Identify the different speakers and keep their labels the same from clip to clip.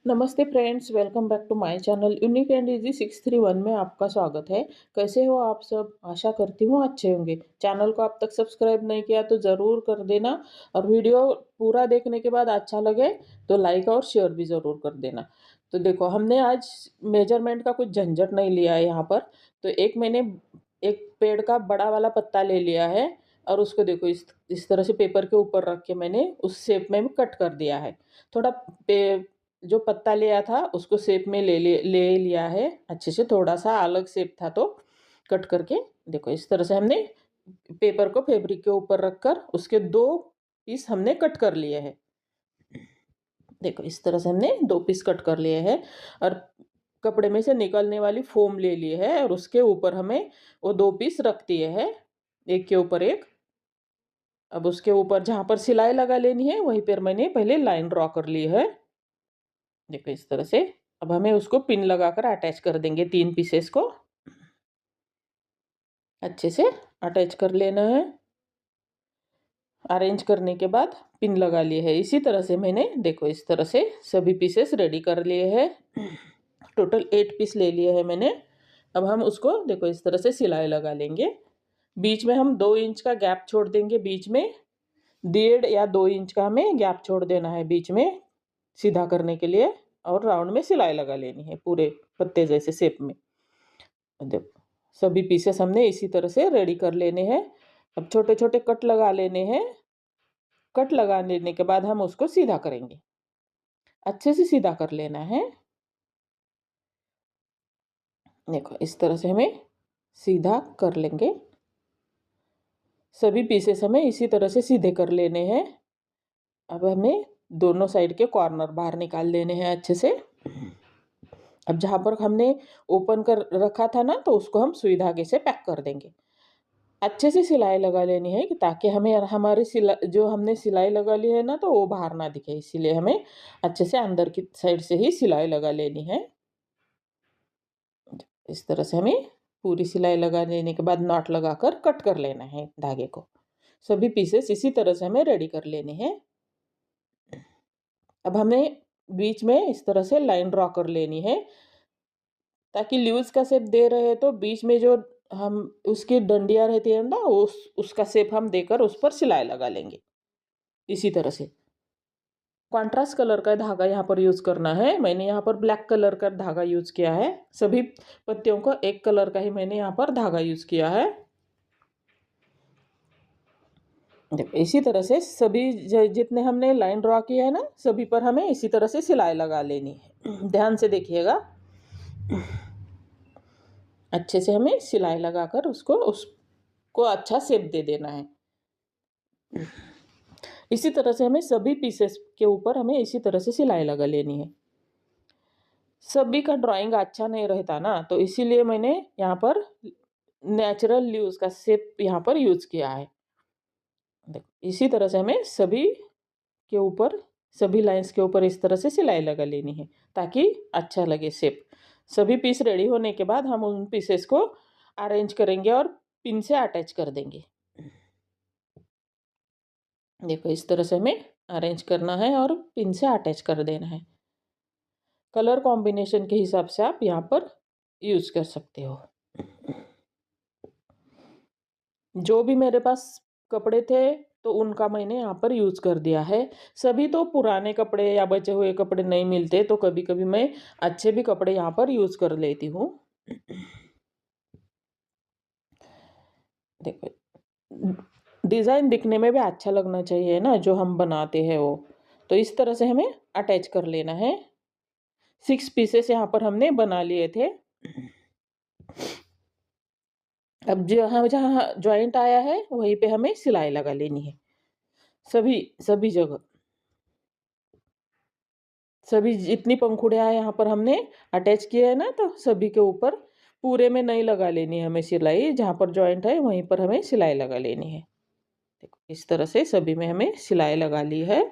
Speaker 1: नमस्ते friends, welcome back to my channel unique and easy 631 में आपका स्वागत है। कैसे हो आप सब? आशा करती हूँ अच्छे होंगे। चैनल को अब तक सब्सक्राइब नहीं किया तो ज़रूर कर देना, और वीडियो पूरा देखने के बाद अच्छा लगे तो लाइक और शेयर भी ज़रूर कर देना। तो देखो, हमने आज मेजरमेंट का कुछ झंझट नहीं लिया है यहाँ पर। तो मैंने एक पेड़ का बड़ा वाला पत्ता ले लिया है, और उसको देखो इस तरह से पेपर के ऊपर रख के मैंने उस शेप में कट कर दिया है। थोड़ा जो पत्ता लिया था उसको शेप में ले लिया है अच्छे से। थोड़ा सा अलग शेप था तो कट करके देखो इस तरह से हमने पेपर को फैब्रिक के ऊपर रखकर उसके 2 पीस हमने कट कर लिए हैं। देखो इस तरह से हमने 2 पीस कट कर लिए हैं, और कपड़े में से निकलने वाली फोम ले ली है, और उसके ऊपर हमें वो 2 पीस रख दिए हैं, एक के ऊपर एक। अब उसके ऊपर जहाँ पर सिलाई लगा लेनी है वहीं पर मैंने पहले लाइन ड्रॉ कर ली है। देखो इस तरह से। अब हमें उसको पिन लगाकर अटैच कर देंगे, 3 पीसेस को अच्छे से अटैच कर लेना है। अरेंज करने के बाद पिन लगा लिए है। इसी तरह से मैंने देखो इस तरह से सभी पीसेस रेडी कर लिए हैं। टोटल 8 पीस ले लिए हैं मैंने। अब हम उसको देखो इस तरह से सिलाई लगा लेंगे। बीच में हम 2 इंच का गैप छोड़ देंगे, बीच में 1.5 या 2 इंच का हमें गैप छोड़ देना है बीच में, सीधा करने के लिए। और राउंड में सिलाई लगा लेनी है पूरे पत्ते जैसे शेप में। देखो सभी पीसेस हमने इसी तरह से रेडी कर लेने हैं। अब छोटे छोटे कट लगा लेने हैं। कट लगा लेने के बाद हम उसको सीधा करेंगे, अच्छे से सीधा कर लेना है। देखो इस तरह से हमें सीधा कर लेंगे। सभी पीसेस हमें इसी तरह से सीधे कर लेने हैं। अब हमें दोनों साइड के कॉर्नर बाहर निकाल लेने हैं अच्छे से। अब जहाँ पर हमने ओपन कर रखा था ना, तो उसको हम सुई धागे से पैक कर देंगे। अच्छे से सिलाई लगा लेनी है कि ताकि हमें हमारी जो हमने सिलाई लगा ली है ना, तो वो बाहर ना दिखे। इसीलिए हमें अच्छे से अंदर की साइड से ही सिलाई लगा लेनी है। इस तरह से हमें पूरी सिलाई लगा लेने के बाद नॉट लगाकर कट कर लेना है धागे को। सभी पीसेस इसी तरह से हमें रेडी कर लेने हैं। अब हमें बीच में इस तरह से लाइन ड्रॉ कर लेनी है, ताकि ल्यूज का शेप दे रहे हैं तो बीच में जो हम उसकी डंडियाँ रहती है ना, उसका शेप हम देकर उस पर सिलाई लगा लेंगे इसी तरह से। कॉन्ट्रास्ट कलर का धागा यहाँ पर यूज़ करना है। मैंने यहाँ पर ब्लैक कलर का धागा यूज़ किया है। सभी पत्तियों को एक कलर का ही मैंने यहाँ पर धागा यूज़ किया है। देखो इसी तरह से सभी जितने हमने लाइन ड्रॉ किया है ना, सभी पर हमें इसी तरह से सिलाई लगा लेनी है। ध्यान से देखिएगा। अच्छे से हमें सिलाई लगाकर उसको अच्छा शेप दे देना है। इसी तरह से हमें सभी पीसेस के ऊपर हमें इसी तरह से सिलाई लगा लेनी है। सभी का ड्राइंग अच्छा नहीं रहता ना, तो इसीलिए मैंने यहाँ पर नेचुरल लीव्स का शेप यहाँ पर यूज किया है। देखो इसी तरह से हमें सभी के ऊपर, सभी लाइंस के ऊपर इस तरह से सिलाई लगा लेनी है, ताकि अच्छा लगे शेप। सभी पीस रेडी होने के बाद हम उन पीसेस को अरेंज करेंगे और पिन से अटैच कर देंगे। देखो इस तरह से हमें अरेंज करना है और पिन से अटैच कर देना है। कलर कॉम्बिनेशन के हिसाब से आप यहाँ पर यूज कर सकते हो। जो भी मेरे पास कपड़े थे तो उनका मैंने यहाँ पर यूज कर दिया है। सभी तो पुराने कपड़े या बचे हुए कपड़े नहीं मिलते, तो कभी कभी मैं अच्छे भी कपड़े यहाँ पर यूज कर लेती हूँ। देखो डिज़ाइन दिखने में भी अच्छा लगना चाहिए ना, जो हम बनाते हैं वो। तो इस तरह से हमें अटैच कर लेना है। 6 पीसेस यहाँ पर हमने बना लिए थे। अब जहाँ जहाँ जॉइंट आया है वहीं पे हमें सिलाई लगा लेनी है, सभी सभी जगह। सभी जितनी पंखुड़ियाँ यहाँ पर हमने अटैच किए हैं ना, तो सभी के ऊपर पूरे में नहीं लगा लेनी है हमें सिलाई। जहाँ पर जॉइंट है वहीं पर हमें सिलाई लगा लेनी है। देखो इस तरह से सभी में हमें सिलाई लगा ली है।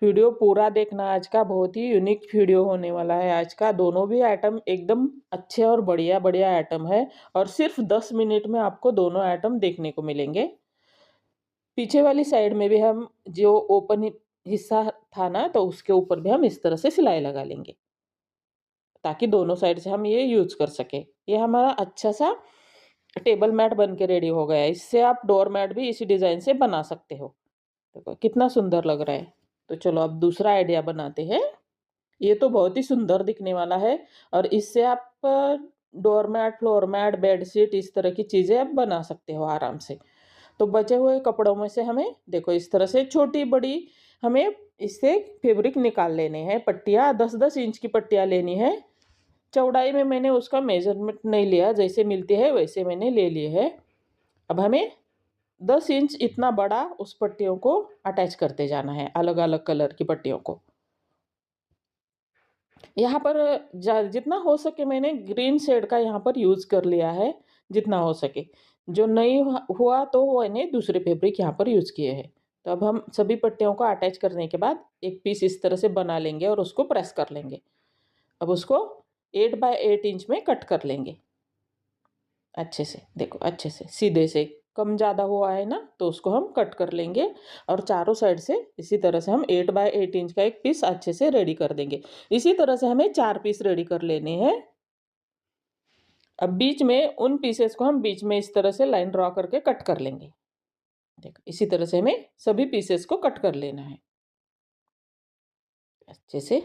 Speaker 1: वीडियो पूरा देखना, आज का बहुत ही यूनिक वीडियो होने वाला है। आज का दोनों भी आइटम एकदम अच्छे और बढ़िया बढ़िया आइटम है, और सिर्फ 10 मिनट में आपको दोनों आइटम देखने को मिलेंगे। पीछे वाली साइड में भी हम जो ओपन हिस्सा था ना, तो उसके ऊपर भी हम इस तरह से सिलाई लगा लेंगे, ताकि दोनों साइड से हम ये यूज़ कर सकें। ये हमारा अच्छा-सा टेबल मैट बन के रेडी हो गया है। इससे आप डोर मैट भी इसी डिज़ाइन से बना सकते हो। देखो कितना सुंदर लग रहा है। तो चलो अब दूसरा आइडिया बनाते हैं। ये तो बहुत ही सुंदर दिखने वाला है और इससे आप door mat, floor mat, bedsheet इस तरह की चीज़ें आप बना सकते हो आराम से। तो बचे हुए कपड़ों में से हमें देखो इस तरह से छोटी-बड़ी हमें इससे फैब्रिक निकाल लेने हैं। पट्टियाँ 10-10 इंच की पट्टियाँ लेनी है। चौड़ाई में मैंने उसका मेज़रमेंट नहीं लिया, जैसे मिलती है वैसे मैंने ले लिए है। अब हमें 10 इंच इतना बड़ा उस पट्टियों को अटैच करते जाना है, अलग-अलग कलर की पट्टियों को। यहाँ पर जितना हो सके मैंने ग्रीन शेड का यहाँ पर यूज़ कर लिया है, जितना हो सके। जो नहीं हुआ तो मैंने दूसरे फैब्रिक यहाँ पर यूज़ किए हैं। तो अब हम सभी पट्टियों को अटैच करने के बाद एक पीस इस तरह से बना लेंगे और उसको प्रेस कर लेंगे। अब उसको 8 बाय 8 इंच में कट कर लेंगे। अच्छे से, देखो अच्छे से, सीधे से। कम ज़्यादा हुआ है ना, तो उसको हम कट कर लेंगे और चारों साइड से इसी तरह से हम 8 बाय 8 इंच का एक पीस अच्छे से रेडी कर देंगे। इसी तरह से हमें 4 पीस रेडी कर लेने हैं। अब बीच में उन पीसेस को हम बीच में इस तरह से लाइन ड्रॉ करके कट कर लेंगे। देखो इसी तरह से हमें सभी पीसेस को कट कर लेना है अच्छे से।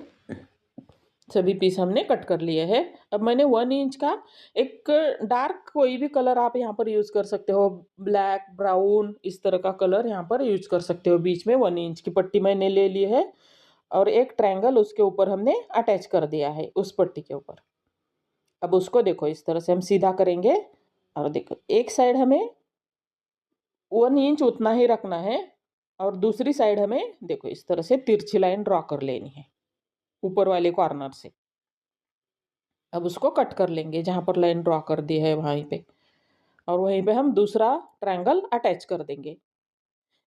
Speaker 1: सभी पीस हमने कट कर लिए हैं। अब मैंने 1 इंच का एक डार्क कोई भी कलर आप यहाँ पर यूज़ कर सकते हो, ब्लैक, ब्राउन इस तरह का कलर यहाँ पर यूज़ कर सकते हो। बीच में 1 इंच की पट्टी मैंने ले ली है और एक ट्रायंगल उसके ऊपर हमने अटैच कर दिया है उस पट्टी के ऊपर। अब उसको देखो इस तरह से हम सीधा करेंगे और देखो एक साइड हमें 1 इंच उतना ही रखना है और दूसरी साइड हमें देखो इस तरह से तिरछी लाइन ड्रॉ कर लेनी है ऊपर वाले कॉर्नर से। अब उसको कट कर लेंगे जहाँ पर लाइन ड्रॉ कर दी है वहीं पे और वहीं पे हम दूसरा ट्रायंगल अटैच कर देंगे।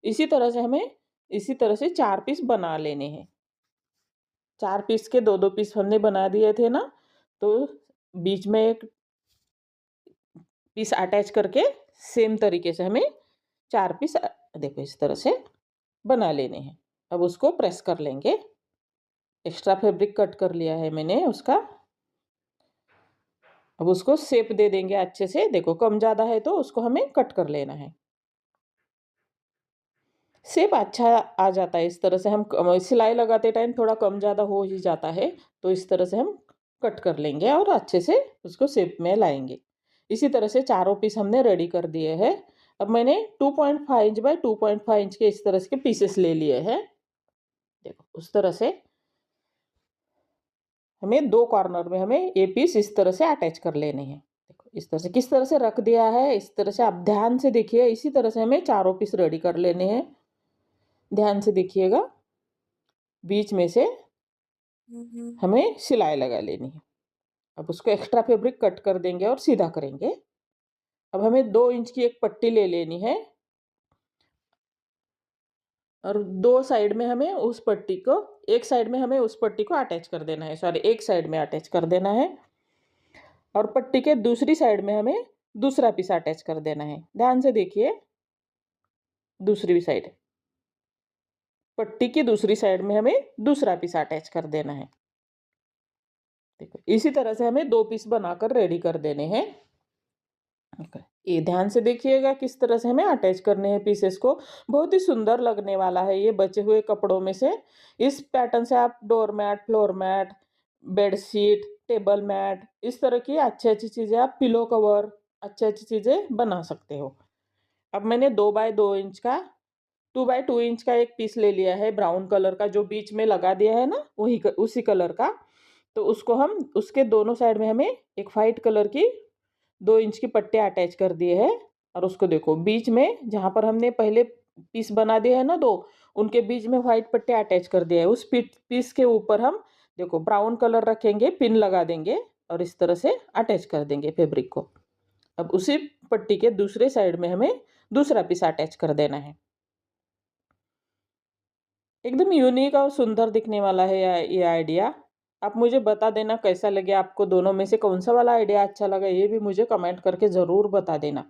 Speaker 1: इसी तरह से हमें इसी तरह से 4 पीस बना लेने हैं। 4 पीस के 2-2 पीस हमने बना दिए थे ना, तो बीच में एक पीस अटैच करके सेम तरीके से हमें 4 पीस देखो इस तरह से बना लेने हैं। अब उसको प्रेस कर लेंगे। एक्स्ट्रा फैब्रिक कट कर लिया है मैंने उसका। अब उसको शेप दे देंगे अच्छे से। देखो कम ज़्यादा है तो उसको हमें कट कर लेना है। शेप अच्छा आ जाता है इस तरह से। हम सिलाई लगाते टाइम थोड़ा कम ज़्यादा हो ही जाता है, तो इस तरह से हम कट कर लेंगे और अच्छे से उसको शेप में लाएंगे। इसी तरह से चारों पीस हमने रेडी कर दिए हैं। अब मैंने 2.5 इंच बाय 2.5 इंच के इस तरह के पीसेस ले लिए हैं। देखो उस तरह से हमें 2 कॉर्नर में हमें ये पीस इस तरह से अटैच कर लेने हैं। देखो इस तरह से किस तरह से रख दिया है, इस तरह से आप ध्यान से देखिए। इसी तरह से हमें चारों पीस रेडी कर लेने हैं। ध्यान से देखिएगा। बीच में से हमें सिलाई लगा लेनी है। अब उसको एक्स्ट्रा फैब्रिक कट कर देंगे और सीधा करेंगे। अब हमें 2 इंच की एक पट्टी ले लेनी है और 2 साइड में हमें उस पट्टी को एक साइड में हमें उस पट्टी को अटैच कर देना है। सॉरी, एक साइड में अटैच कर देना है और पट्टी के दूसरी साइड में हमें दूसरा पीस अटैच कर देना है। ध्यान से देखिए। दूसरी साइड पट्टी की दूसरी साइड में हमें दूसरा पीस अटैच कर देना है। देखो इसी तरह से हमें 2 पीस बनाकर रेडी कर देने हैं। ये ध्यान से देखिएगा किस तरह से हमें अटैच करने हैं पीसेस को। बहुत ही सुंदर लगने वाला है ये बचे हुए कपड़ों में से। इस पैटर्न से आप door mat, floor mat, bedsheet, table mat इस तरह की अच्छी-अच्छी चीज़ें, आप पिलो कवर अच्छी-अच्छी चीज़ें बना सकते हो। अब मैंने 2 बाय 2 इंच का 2 बाय 2 इंच का एक पीस ले लिया है ब्राउन कलर का, जो बीच में लगा दिया है ना वही उसी कलर का। तो उसको हम उसके दोनों साइड में हमें एक वाइट कलर की 2 इंच की पट्टियाँ अटैच कर दिए हैं और उसको देखो बीच में जहाँ पर हमने पहले पीस बना दिए हैं ना 2, उनके बीच में वाइट पट्टियाँ अटैच कर दिया है। उस पीस के ऊपर हम देखो ब्राउन कलर रखेंगे, पिन लगा देंगे और इस तरह से अटैच कर देंगे फैब्रिक को। अब उसी पट्टी के दूसरे साइड में हमें दूसरा पीस अटैच कर देना है। एकदम यूनिक और सुंदर दिखने वाला है ये आइडिया। आप मुझे बता देना कैसा लगे आपको। दोनों में से कौन-सा वाला आइडिया अच्छा लगा, ये भी मुझे कमेंट करके ज़रूर बता देना।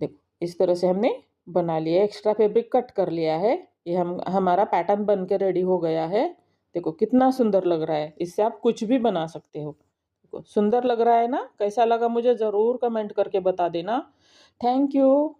Speaker 1: देखो इस तरह से हमने बना लिया है, एक्स्ट्रा फैब्रिक कट कर लिया है ये हम हमारा पैटर्न बन के रेडी हो गया है। देखो कितना सुंदर लग रहा है, इससे आप कुछ भी बना सकते हो। देखो सुंदर लग रहा है ना? कैसा लगा मुझे ज़रूर कमेंट करके बता देना। Thank you.